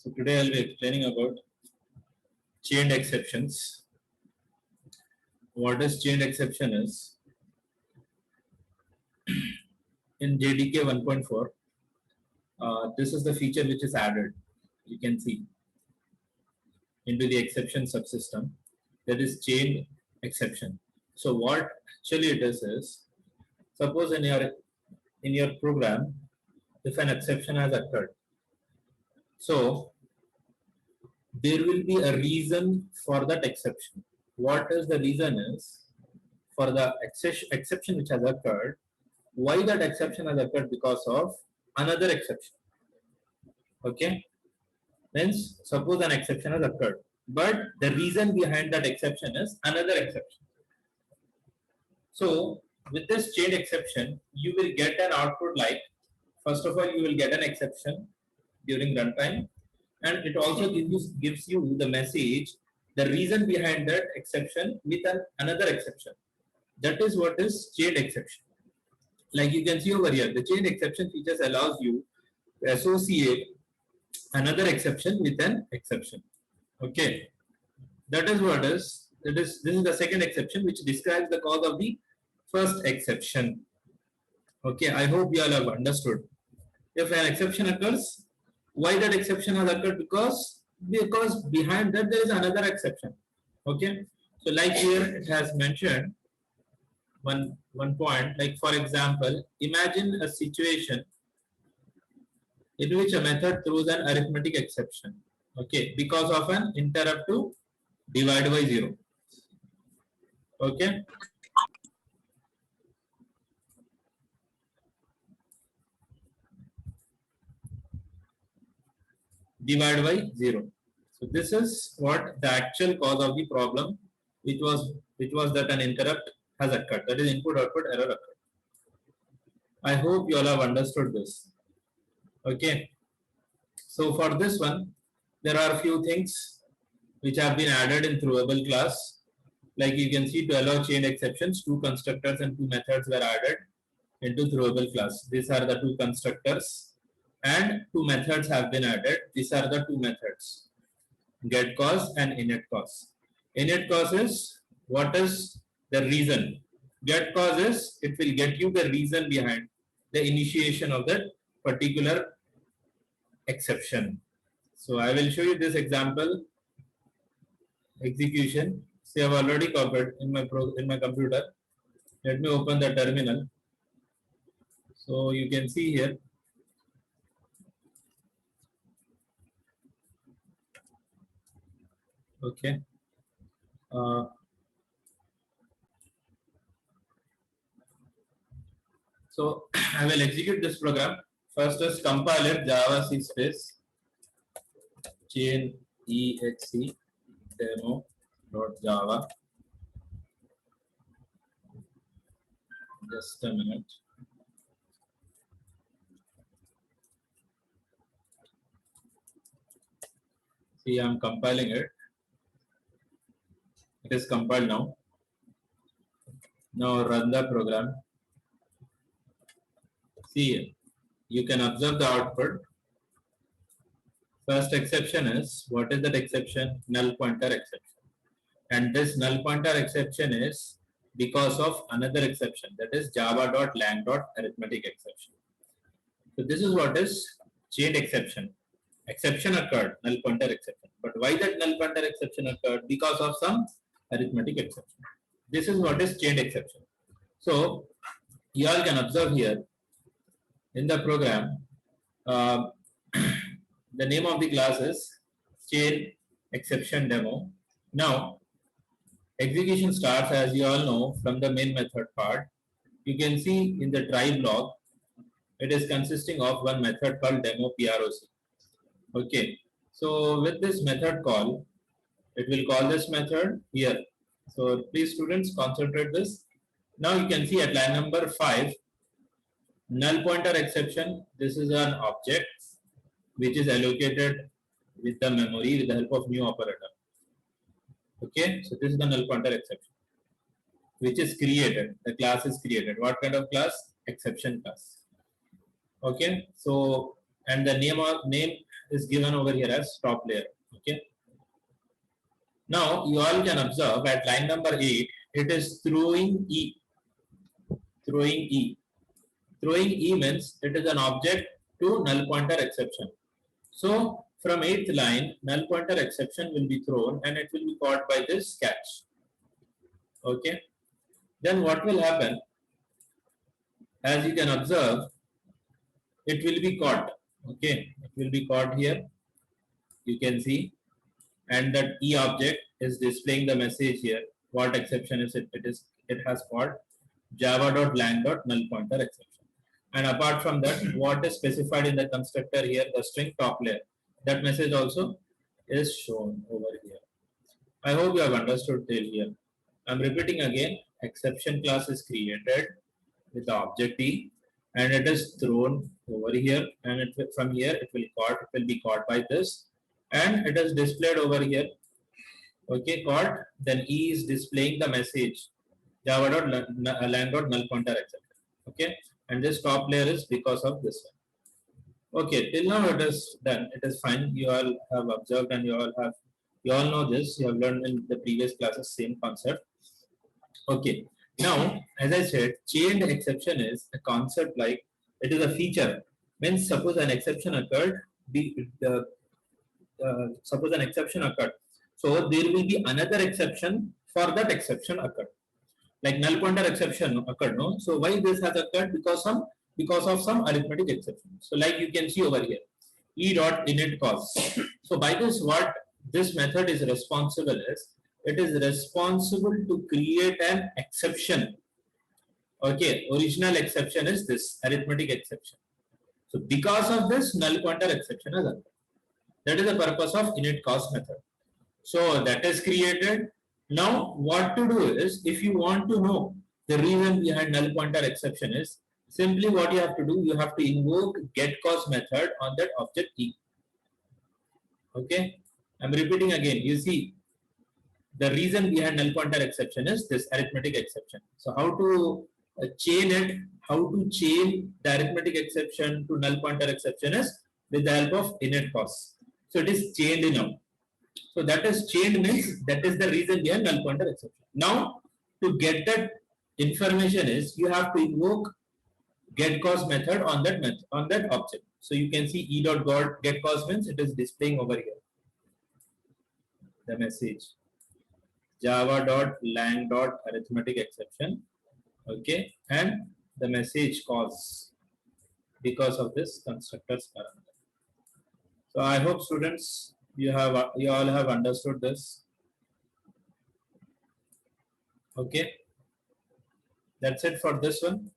So today I'll be explaining about chained exceptions. What is chained exception is in JDK 1.4. This is the feature which is added. You can see into the exception subsystem. That is chained exception. So what actually it is suppose in your program if an exception has occurred. So there will be a reason for that exception. What is the reason is for the exception which has occurred. Why that exception has occurred? Because of another exception. Okay. Means suppose an exception has occurred, but the reason behind that exception is another exception. So with this chained exception, you will get an output like, first of all, you will get an exception during runtime, and it also gives you the message, the reason behind that exception with another exception. That is what is chained exception. Like you can see over here, the chained exception features allows you to associate another exception with an exception. Okay, that is what is. This is the second exception which describes the cause of the first exception. Okay, I hope you all have understood. If an exception occurs, why that exception has occurred? Because behind that there is another exception. Okay, so like here it has mentioned one point, like for example, imagine a situation in which a method throws an arithmetic exception, okay, because of an interrupt to divide by 0. Okay, divide by 0. So this is what the actual cause of the problem, which was that an interrupt has occurred, that is input output error occurred. I hope you all have understood this. Okay, so for this one there are a few things which have been added in throwable class. Like you can see, to allow chained exceptions, 2 constructors and 2 methods were added into throwable class. These are the 2 constructors and 2 methods have been added. These are the 2 methods, get cause and init cause. Init cause is what is the reason. Get cause is it will get you the reason behind the initiation of that particular exception. So I will show you this example execution. See, I have already copied in my computer. Let me open the terminal. So you can see here. Okay. So I will execute this program. First is compile it, Java C space chain exe demo.java. Just a minute. See, I'm compiling it. It is compiled now. Now run the program. See, you can observe the output. First exception is, what is that exception? Null pointer exception. And this null pointer exception is because of another exception, that is java.lang.arithmetic exception. So this is what is chained exception. Exception occurred, null pointer exception. But why that null pointer exception occurred? Because of some arithmetic exception. This is what is chained exception. So you all can observe here in the program, the name of the class is chain exception demo. Now execution starts, as you all know, from the main method part. You can see in the try block, it is consisting of one method called demo PROC. Okay, so with this method call, it will call this method here. So please students concentrate this. Now you can see at line number 5, null pointer exception. This is an object which is allocated with the memory with the help of new operator. Okay, so this is the null pointer exception which is created. The class is created. What kind of class? Exception class. Okay, so and the name is given over here as top layer. Okay. Now you all can observe at line number 8, it is throwing E. Throwing E. Throwing E means it is an object to null pointer exception. So from 8th line, null pointer exception will be thrown and it will be caught by this catch. Okay. Then what will happen? As you can observe, it will be caught. Okay. It will be caught here. You can see. And that E object is displaying the message here. What exception is it? It has called java.lang.null pointer exception. And apart from that, what is specified in the constructor here, the string top layer, that message also is shown over here. I hope you have understood till here. I'm repeating again, exception class is created with the object E and it is thrown over here, and from here it will be caught by this, and it is displayed over here. Okay, caught, then E is displaying the message java.lang.null pointer exception. Okay, and this top layer is because of this one. Okay, till now it is done. It is fine. You all have observed and you all know this. You have learned in the previous classes same concept. Okay. Now, as I said, chained exception is a concept like it is a feature. Means suppose an exception occurred, suppose an exception occurred. So there will be another exception for that exception occurred. Like null pointer exception occurred, no? So why this has occurred? Because of some arithmetic exception. So like you can see over here, E dot init cause. So by this, what this method is responsible is, it is responsible to create an exception. Okay, original exception is this arithmetic exception. So because of this, null pointer exception has occurred. That is the purpose of init cause method. So that is created. Now what to do is, if you want to know the reason behind null pointer exception is, simply what you have to do, you have to invoke getCause method on that object E. Okay, I'm repeating again. You see, the reason behind null pointer exception is this arithmetic exception. So how to chain it, how to chain the arithmetic exception to null pointer exception is with the help of init cause. So it is chained now. So that is chained means that is the reason behind null pointer exception. Now to get that information is, you have to invoke getCause method on that object. So you can see e.getCause means it is displaying over here the message java.lang.arithmetic exception. Okay, and the message cause because of this constructor's parameter. So I hope students you all have understood this. Okay, that's it for this one.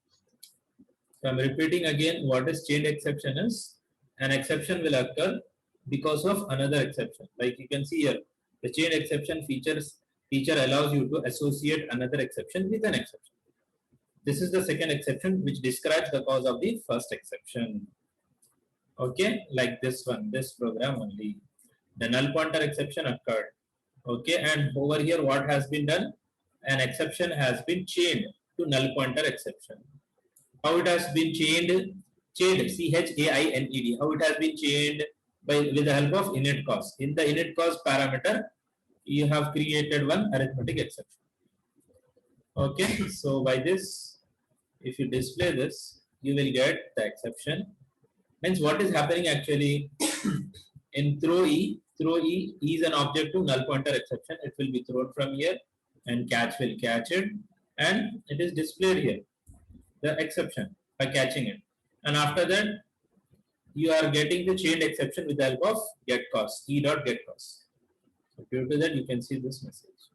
So I'm repeating again, what is chained exception is, an exception will occur because of another exception. Like you can see here, the chained exception feature allows you to associate another exception with an exception. This is the second exception which describes the cause of the first exception. Okay, like this one, this program only. The null pointer exception occurred. Okay, and over here what has been done? An exception has been chained to null pointer exception. How it has been chained? C-H-A-I-N-E-D. How it has been chained? With the help of init cause. In the init cause parameter, you have created one arithmetic exception. Okay, so by this, if you display this, you will get the exception. Means what is happening actually in throw E is an object to null pointer exception. It will be thrown from here and catch will catch it, and it is displayed here, the exception, by catching it. And after that, you are getting the chained exception with the help of getCause, e.getCause. So due to that, you can see this message.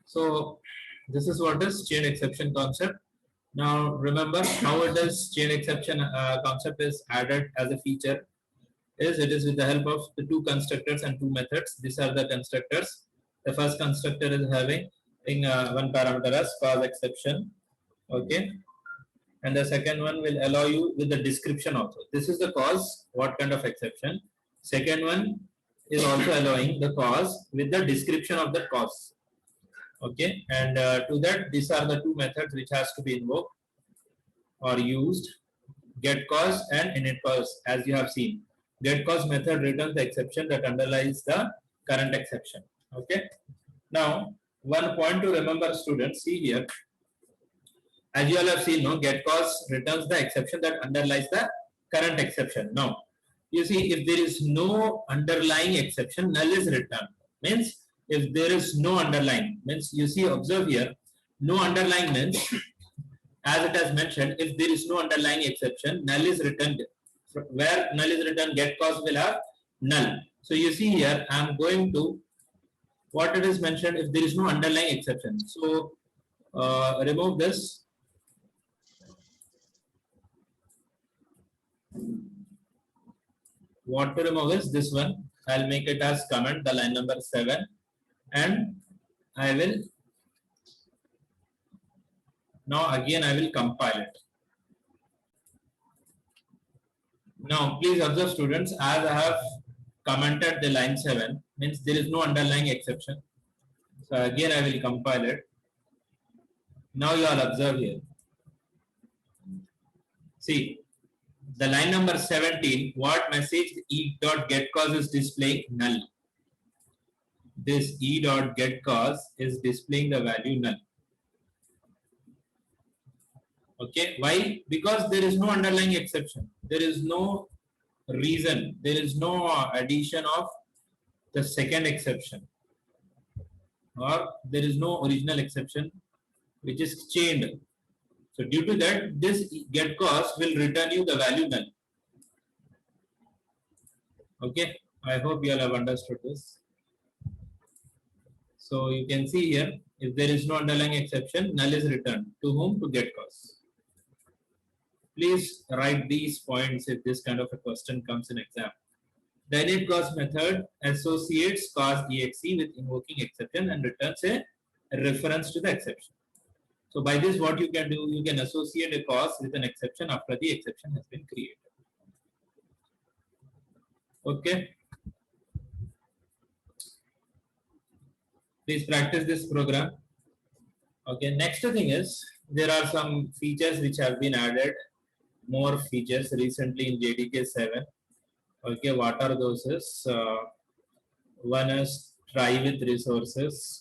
So this is what is chain exception concept. Now remember how it is chain exception concept is added as a feature. It is with the help of the two constructors and two methods. These are the constructors. The first constructor is having one parameter as cause exception. Okay. And the second one will allow you with the description also. This is the cause, what kind of exception. Second one is also allowing the cause with the description of the cause. Okay, and to that, these are the two methods which has to be invoked or used: get cause and init cause. As you have seen, get cause method returns the exception that underlies the current exception. Okay. Now, one point to remember, students, see here, as you all have seen, no, get cause returns the exception that underlies the current exception. Now, you see, if there is no underlying exception, null is returned. Means if there is no underlying, means you see, observe here, no underlying means, as it has mentioned, if there is no underlying exception, null is returned. Where null is returned, get cause will have null. So you see here, I am going to what it is mentioned if there is no underlying exception. So remove this. What to remove is this one. I'll make it as comment, the line number 7, and I will now again I will compile it. Now please observe, students, as I have commented the line 7, means there is no underlying exception. So again I will compile it. Now you all observe here. See, the line number 17, what message e dot get cause is displaying? Null. This e dot get cause is displaying the value null. Okay, why? Because there is no underlying exception. There is no reason. There is no addition of the second exception, or there is no original exception which is chained. So due to that, this get cause will return you the value null. Okay, I hope you all have understood this. So you can see here, if there is no underlying exception, null is returned. To whom? To get cause. Please write these points if this kind of a question comes in exam. The init cause method associates cause exe with invoking exception and returns a reference to the exception. So by this, what you can do, you can associate a cause with an exception after the exception has been created. Okay. Please practice this program. Okay. Next thing is, there are some features which have been added, more features recently in JDK 7. Okay. What are those? One is try with resources.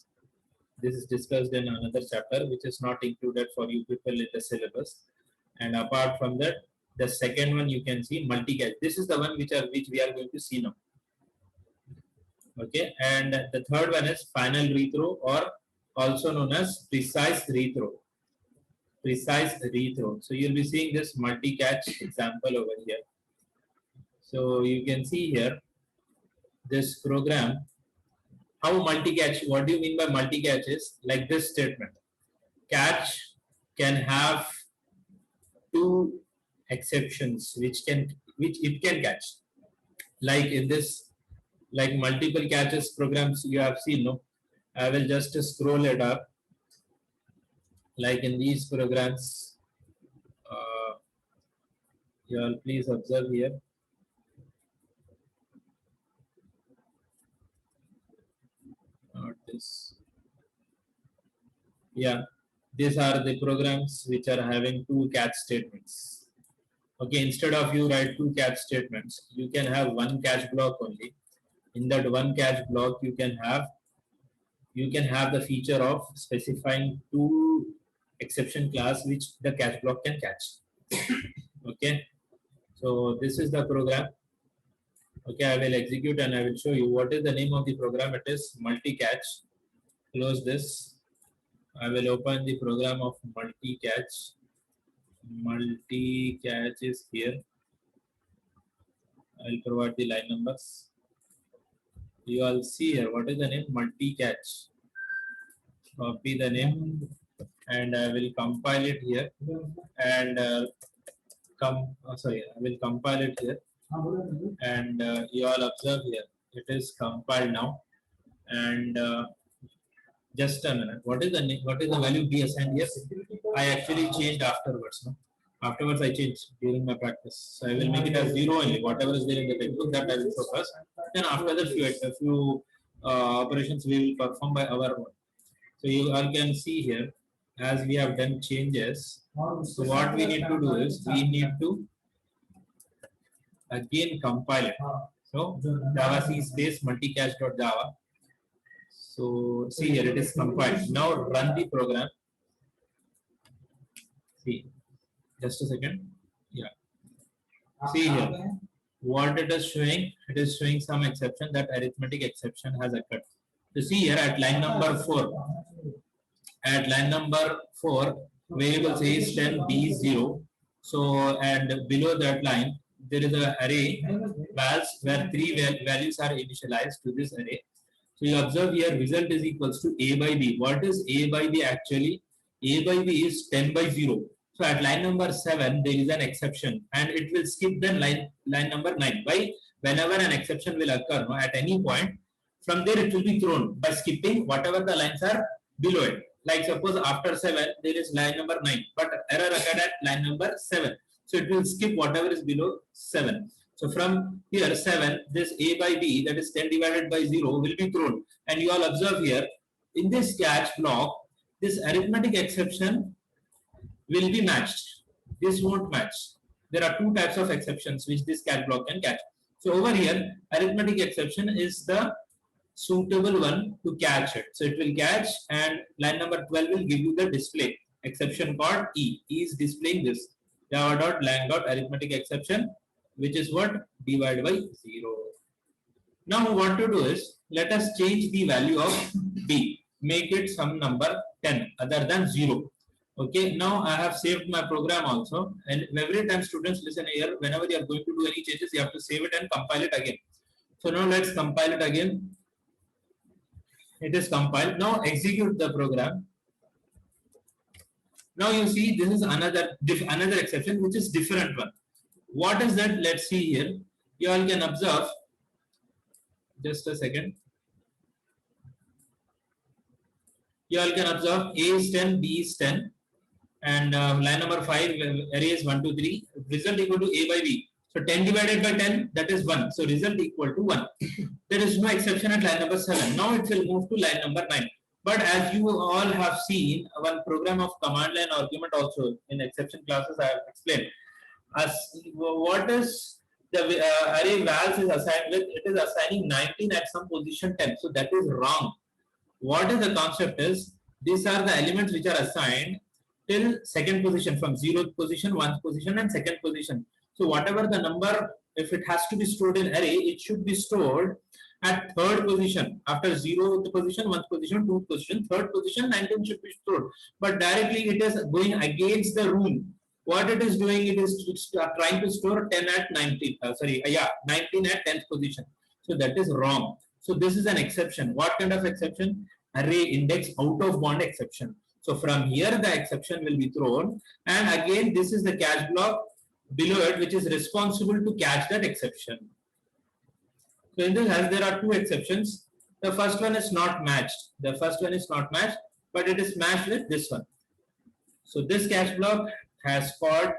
This is discussed in another chapter, which is not included for you people in the syllabus. And apart from that, the second one you can see multi-catch. This is the one which we are going to see now. Okay, and the third one is final rethrow, or also known as precise rethrow. Precise rethrow. So you'll be seeing this multi-catch example over here. So you can see here this program. How multi-catch? What do you mean by multi-catch? Is like this statement: catch can have two exceptions which it can catch. Like in this, like multiple catches programs you have seen, no? I will just scroll it up. Like in these programs, you all please observe here. Not this. Yeah, these are the programs which are having two catch statements. Okay, instead of you write two catch statements, you can have one catch block only. In that one catch block, you can have the feature of specifying two exception class which the catch block can catch. Okay, so this is the program. Okay, I will execute and I will show you what is the name of the program. It is multi-catch. Close this. I will open the program of multi-catch. Multi-catch is here. I will provide the line numbers. You all see here what is the name, multi-catch. Copy the name and I will compile it here, and I will compile it here, and you all observe here it is compiled now. And just a minute, what is the value be assigned here? I actually changed afterwards. No? Afterwards I changed during my practice, so I will make it as 0 only. Whatever is there in the textbook, that I will show first. Then after that, a few operations we will perform by our own. So you all can see here, as we have done changes. So what we need to do is we need to again compile it. So Java C space multicache.java. So see here it is compiled. Now run the program. See, just a second. Yeah. See here what it is showing. It is showing some exception, that arithmetic exception has occurred. So see here at line number 4. At line number 4, variable says 10 b 0. So and below that line there is an array vals where 3 values are initialized to this array. So you observe here result is equals to a by b. What is a by b actually? A by b is 10 by 0. So at line number 7 there is an exception and it will skip then line number 9. Why? Whenever an exception will occur, no, at any point, from there it will be thrown by skipping whatever the lines are below it. Like suppose after 7 there is line number 9, but error occurred at line number 7. So it will skip whatever is below 7. So from here 7, this a by b, that is 10 divided by 0, will be thrown. And you all observe here, in this catch block, this arithmetic exception will be matched. This won't match. There are 2 types of exceptions which this catch block can catch. So over here, arithmetic exception is the suitable one to catch it. So it will catch, and line number 12 will give you the display. Exception called E. E is displaying this. Java.lang.arithmetic exception, which is what? Divide by 0. Now what to do is, let us change the value of B. Make it some number 10 other than 0. Okay, now I have saved my program also, and every time students listen here, whenever you are going to do any changes, you have to save it and compile it again. So now let's compile it again. It is compiled. Now execute the program. Now you see this is another exception which is different one. What is that? Let's see here. You all can observe. Just a second. You all can observe A is 10, B is 10, and line number 5 array is 1, 2, 3. Result equal to A by B. So 10 divided by 10, that is 1. So result equal to 1. There is no exception at line number 7. Now it will move to line number 9. But as you all have seen, one program of command line argument also in exception classes I have explained. As what is the array vals is assigned with? It is assigning 19 at some position 10. So that is wrong. What is the concept is, these are the elements which are assigned till second position, from 0th position, 1st position and 2nd position. So whatever the number, if it has to be stored in array, it should be stored at 3rd position. After 0th position, 1st position, 2nd position, 3rd position, 19 should be stored. But directly it is going against the rule. What it is doing, it is trying to store 10 at 19. 19 at 10th position. So that is wrong. So this is an exception. What kind of exception? Array index out of bound exception. So from here the exception will be thrown, and again this is the catch block below it which is responsible to catch that exception. So in this as there are 2 exceptions. The first one is not matched. But it is matched with this one. So this catch block has caught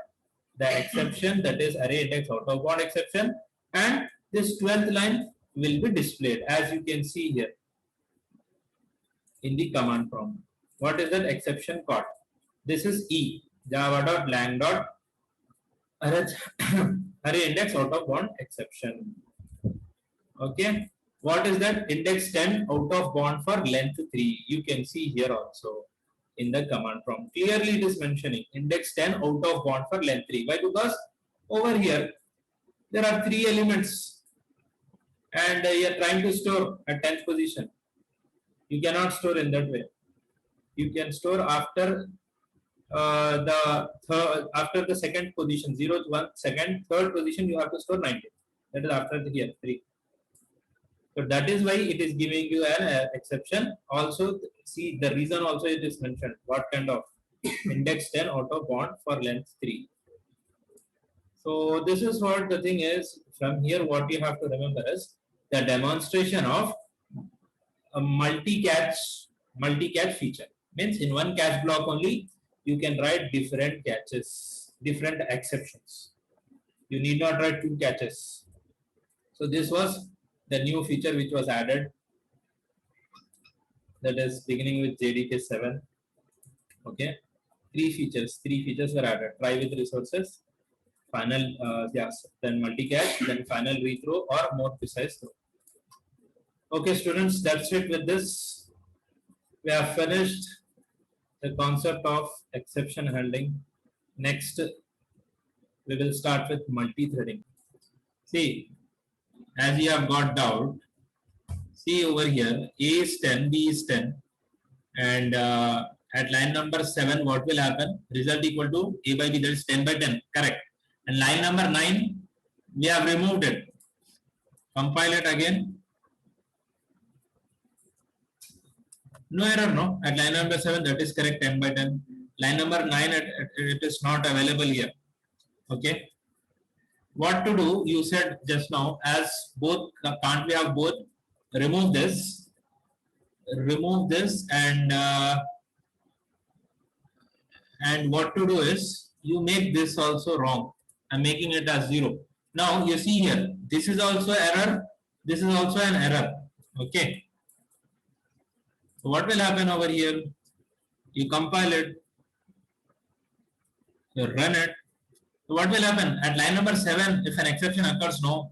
the exception, that is array index out of bound exception, and this 12th line will be displayed as you can see here in the command prompt. What is that exception caught? This is E, java.lang.array index out of bound exception. Okay, what is that? Index 10 out of bound for length 3. You can see here also in the command prompt. Clearly it is mentioning index 10 out of bound for length 3. Why? Because over here there are 3 elements and you are trying to store at 10th position. You cannot store in that way. You can store after after the second position, 0th, 1st, 2nd, 3rd position you have to store 19. That is after the here 3. So that is why it is giving you an exception. Also see the reason also it is mentioned. What kind of index 10 out of bound for length 3. So this is what the thing is. From here what you have to remember is the demonstration of a multi-catch feature. Means in one catch block only you can write different catches, different exceptions. You need not write 2 catches. So this was the new feature which was added that is beginning with JDK 7. Okay, three features were added: try with resources, final, yes, then multicast, then final rethrow or more precise throw. Okay, students, that's it. With this, we have finished the concept of exception handling. Next, we will start with multi-threading. See, as you have got doubt, see over here, A is 10, B is 10, and at line number 7, what will happen? Result equal to A by B, that is 10 by 10, correct. And line number 9, we have removed it. Compile it again. No error, no. At line number 7, that is correct, 10 by 10. Line number 9, it is not available here. Okay. What to do? You said just now, as both, can't we have both? Remove this, and what to do is you make this also wrong. I'm making it as 0. Now you see here, this is also error, this is also an error. Okay. So what will happen over here? You compile it, you run it. So what will happen? At line number 7, if an exception occurs, no,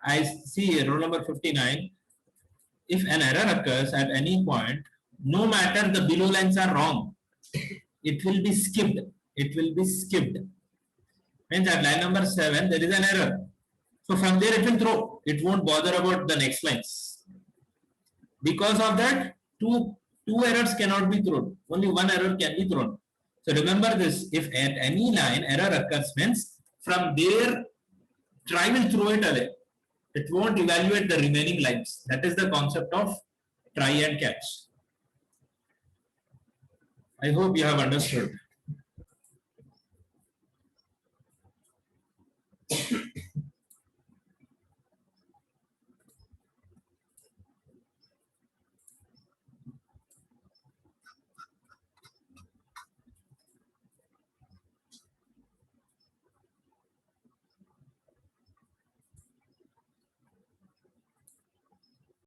I see roll number 59. If an error occurs at any point, no matter the below lines are wrong, it will be skipped. It will be skipped. Means at line number 7, there is an error. So from there it will throw. It won't bother about the next lines. Because of that, two errors cannot be thrown. Only one error can be thrown. So remember this, if at any line error occurs, means from there, try will throw it away. It won't evaluate the remaining lines. That is the concept of try and catch. I hope you have understood.